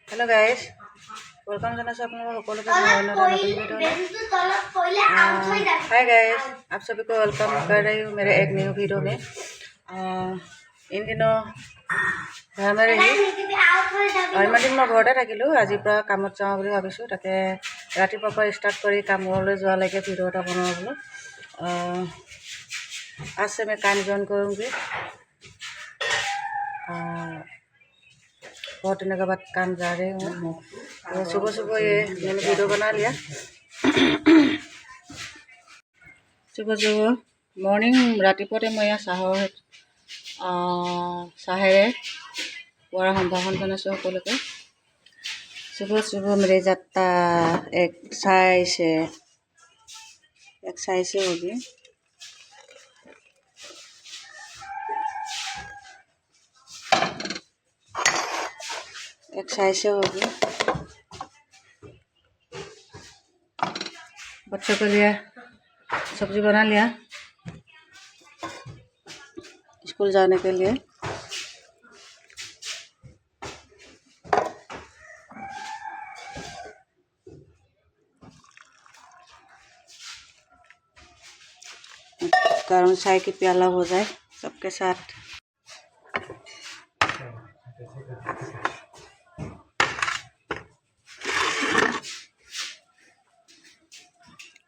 Hello guys, welcome जाना आप लोगों हाय गाइस, आप सभी को वेलकम कर रही हूँ मेरे एक न्यू वीडियो में। इन दिनों घर में रही इमान दिन मैं घरते থাকিলোঁ। আজিৰ পৰা কামত যাওঁ বুলি ভাবিছোঁ। তাকে ৰাতিপুৱাৰ পৰা ষ্টাৰ্ট কৰি কামলৈ যোৱালৈকে ভিডিঅ' এটা বনাবলৈ आज से मैं काम जॉइन करूँगी। बहुत दिनों के बाद काम जा रही हूँ। तो सुबह सुबह ये मैंने वीडियो बना लिया। सुबह सुबह मॉर्निंग रातिपुৱাতে মই चाहेरे पुआर सम्भाषण जनाइছোঁ সকলোকে। सुबह सुबह मेरी यात्रा एक्सरसाइज होगी। बच्चों के लिए सब्जी बना लिया स्कूल जाने के लिए। कारण चाय की प्याला हो जाए सबके साथ।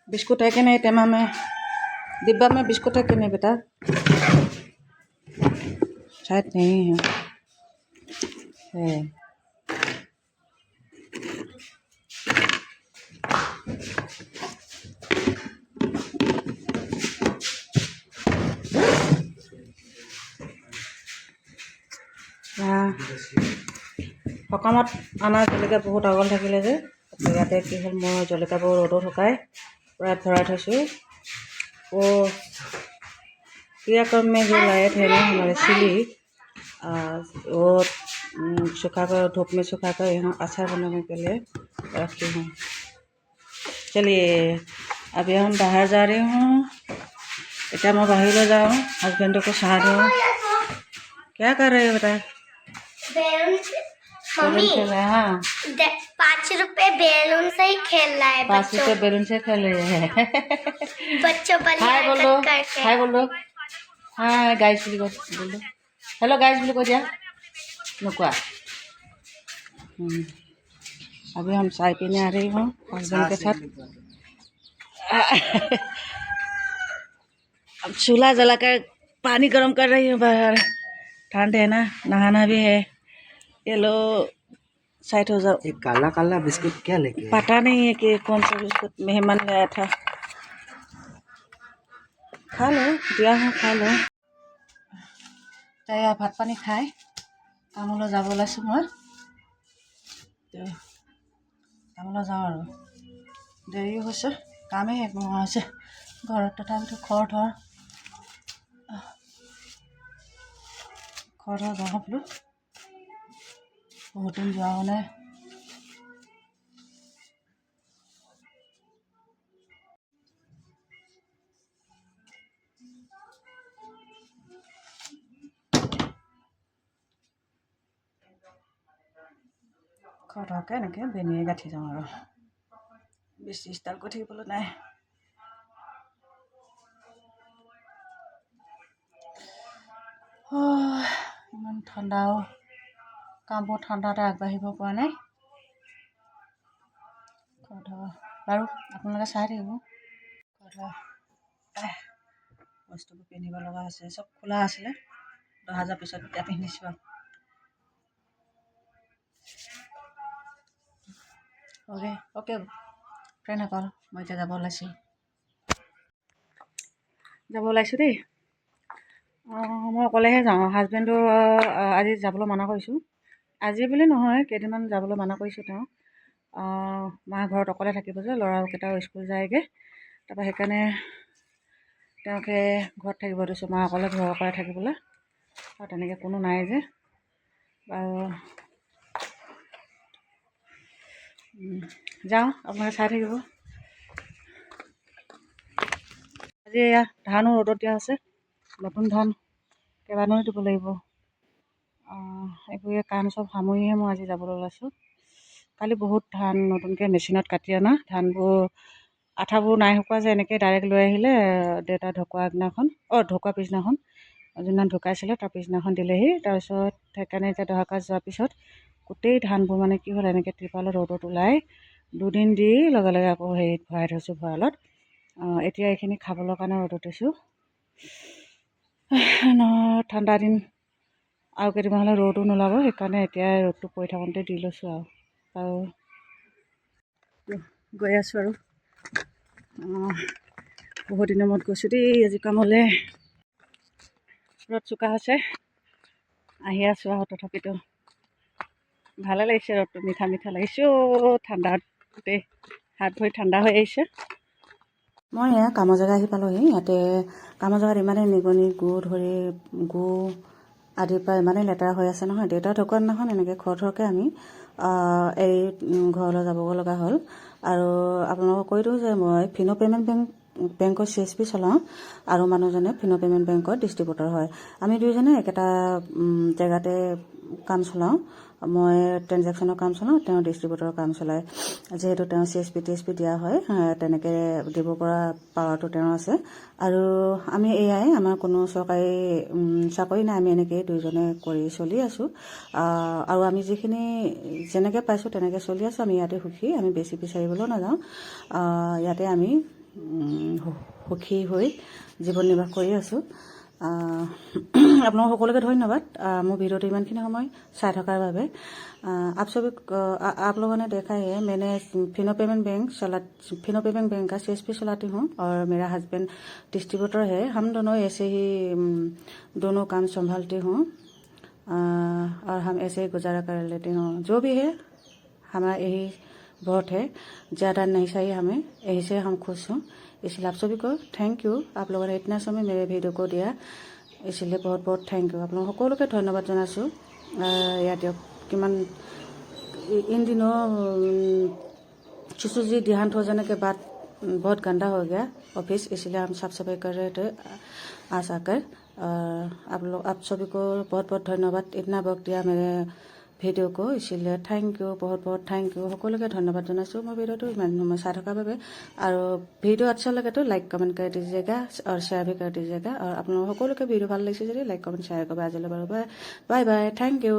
बिस्कुट है कि नहीं टेमा में, डिब्बा में बिस्कुट है कि नहीं बेटा? शायद नहीं है। সকামত আনা জলকীয়া বহুত আগল থাকিলে যে ইয়াতে কি হ'ল, মই জলকীয়াবোৰ ৰ'দত শুকাই पूरा भरा थैसो। वो क्रियाक्रम में जो लाए थे ना हमारे सिली, वो सुखाकर धूप में सुखाकर यहाँ अचार बनाने के लिए रखी हूँ। चलिए अभी हम बाहर जा रही हूँ। इतना मैं बाहर जाऊँ, हस्बैंड को चाह दूँ। क्या कर रहे हो बेटा? मम्मी हाँ 5 रुपए बैलून से ही खेल रहा है। 5 रुपए बैलून से खेल रहे हैं बच्चों पर हाय बोलो, हाय बोलो, हाय गाइस बोलो, हेलो गाइस बोलो दिया नुकुआ। अभी हम चाय पीने आ रही हूँ हस्बैंड के साथ। अब चूल्हा जलाकर पानी गर्म कर रही हूँ बाहर। ठंड है ना, नहाना भी है। ये लो साइड हो जाओ। एक काला काला बिस्कुट क्या लेके? पता नहीं है कि कौन सा बिस्कुट मेहमान लाया था। खा लो, दिया हूँ खा लो। তাই ভাত পানী খাই কামলৈ যাব ওলাইছোঁ মই। কামলৈ যাওঁ আৰু দেৰিও হৈছে, কামেই শেষ নোহোৱা হৈছে ঘৰত। তথাপিতো খৰ ধৰ যাওঁ বোলো, বহুত দিন যোৱাও নাই। খৰকে এনেকৈ বেনিয়ে গাঁঠি যাওঁ আৰু বেছি ষ্টাইল কৰি থাকিবলৈ নাই। ইমান ঠাণ্ডাও, কামবোৰ ঠাণ্ডাতে আগবাঢ়িব পৰা নাই। বাৰু আপোনালোকে চাই থাকিব। বস্তুবোৰ পিন্ধিব লগা হৈছে, চব খোলা আছিলে, 10,000 পিছত এতিয়া পিন্ধিছোঁ আৰু। ओके फ्रेंडসকল, মই এতিয়া যাব ওলাইছোঁ দেই। মই অকলেহে যাওঁ। হাজবেণ্ডো আজি যাবলৈ মানা কৰিছোঁ। আজি বুলি নহয়, কেইদিনমান যাবলৈ মানা কৰিছোঁ। তেওঁ মা ঘৰত অকলে থাকিব যে, ল'ৰাকেইটাও স্কুল যায়গৈ। তাৰপৰা সেইকাৰণে তেওঁকে ঘৰত থাকিব দিছোঁ, মা অকলে ঘৰৰ অকলে থাকিবলৈ। আৰু তেনেকৈ কোনো নাই যে। বাৰু যাওঁ, আপোনালোকে চাই থাকিব। আজি এয়া ধানো ৰ'দত দিয়া আছে, নতুন ধান কেইবাদিনো দিব লাগিব। এইবোৰে কাম চব সামৰিহে মই আজি যাবলৈ ওলাইছোঁ। কালি বহুত ধান নতুনকৈ মেচিনত কাটি অনা ধানবোৰ আঠাবোৰ নাই শুকোৱা যে এনেকৈ ডাইৰেক্ট লৈ আহিলে দেউতা ঢকুৱা আগদিনাখন ঢকুৱা পিছদিনাখন যোনদিনা ঢুকাইছিলে তাৰ পিছদিনাখন দিলেহি তাৰপিছত সেইকাৰণে এতিয়া দহা কাজ যোৱাৰ পিছত গোটেই ধানবোৰ মানে কি হ'ল এনেকৈ ত্ৰিপালত ৰ'দত ওলাই দুদিন দি লগে লগে আকৌ হেৰিত ভৰাই থৈছোঁ ভঁৰালত। এতিয়া এইখিনি খাবলৈ কাৰণে ৰ'দত থৈছোঁ। ঠাণ্ডা দিন আৰু কেইদিনমান হ'লে ৰ'দো নোলাব, সেইকাৰণে এতিয়া ৰ'দটো পৰি থাকোঁতে দি লৈছোঁ আৰু গৈ আছোঁ আৰু বহুত দিনৰ মূৰত গৈছোঁ দেই আজি কামলৈ। ৰ'দ চোকা হৈছে, আহি আছোঁ আৰু তথাপিতো ভালে লাগিছে, ৰ'দটো মিঠা মিঠা লাগিছে। ঠাণ্ডাত গোটেই হাত ভৰি ঠাণ্ডা হৈ আহিছে। মই এয়া কামৰ জেগা আহি পালোঁহি। ইয়াতে কামৰ জেগাত ইমানেই নিগনি গু আদিৰ পৰা ইমানেই লেতেৰা হৈ আছে নহয়। দেউতা ঢকুৱা দিনাখন এনেকৈ খৰকৈ আমি এৰি ঘৰলৈ যাবগৈ লগা হ'ল। আৰু আপোনালোকক কৈ দিওঁ যে মই ফিনো পে'মেণ্ট বেংকৰ CSP চলাওঁ আৰু মানুহজনে ফিনো পে'মেণ্ট বেংকৰ ডিষ্ট্ৰিবিউটৰ হয়। আমি দুয়োজনে একেটা জেগাতে কাম চলাওঁ। মই ট্ৰেনজেকশ্যনৰ কাম চলাওঁ, তেওঁ ডিষ্ট্ৰিবিউটৰৰ কাম চলায়। যিহেতু তেওঁ CSP TSP দিয়া হয়, তেনেকৈ দিব পৰা পাৱাৰটো তেওঁৰ আছে। আৰু আমি এয়াই, আমাৰ কোনো চৰকাৰী চাকৰি নাই, আমি এনেকৈয়ে দুয়োজনে কৰি চলি আছোঁ। আৰু আমি যিখিনি যেনেকৈ পাইছোঁ তেনেকৈ চলি আছোঁ। আমি ইয়াতে সুখী, আমি বেছি বিচাৰিবলৈও নাযাওঁ। ইয়াতে আমি সুখী হৈ জীৱন নিৰ্বাহ কৰি আছোঁ। আপোনালোক সকলোকে ধন্যবাদ মোৰ ভিডিঅ'টো ইমানখিনি সময় চাই থকাৰ বাবে। आप लोगों ने देखा है मैंने फिनो पेमेंट बैंक का CSP चलाती हूँ और मेरा हस्बैंड डिस्ट्रीब्यूटर है। हम दोनों ऐसे ही दोनों काम संभालती हूँ और हम ऐसे ही गुजारा कर लेते हूँ। जो भी है हमारा यही बहुत है, ज़्यादा नहीं चाहिए हमें, यही से हम खुश हूँ। इसलिए आप सभी को थैंक यू, आप लोगों ने इतना समय मेरे भिडिঅ' को दिया, इसलिए बहुत बहुत थैंक यू। आप लोगों সকলোকে ধন্যবাদ জনাইছোঁ। ইয়াতে কিমান इन दिनों शिशु जी देहांत हो जाने के बाद बहुत गंदा हो गया ऑफिस, इसलिए हम साफ सफाई कर रहे थे आज आकर। आप सभी को बहुत बहुत धन्यवाद, इतना वक्त दिया मेरे ভিডিঅ' को, इसीलिए थैंक यू, बहुत बहुत थैंक यू। সকলোকে ধন্যবাদ জনাইছোঁ মোৰ ভিডিঅ'টো ইমান সময় চাই থকাৰ বাবে। আৰু ভিডিঅ' अच्छा लगे तो लाइक कमेंट कर दीजिएगा और शेयर भी कर दीजिएगा। और আপোনালোক সকলোকে ভিডিঅ' ভাল লাগিছে যদি লাইক কমেণ্ট শ্বেয়াৰ কৰিব। আজিলৈ বাৰু বাই বাই, থ্যাংক ইউ।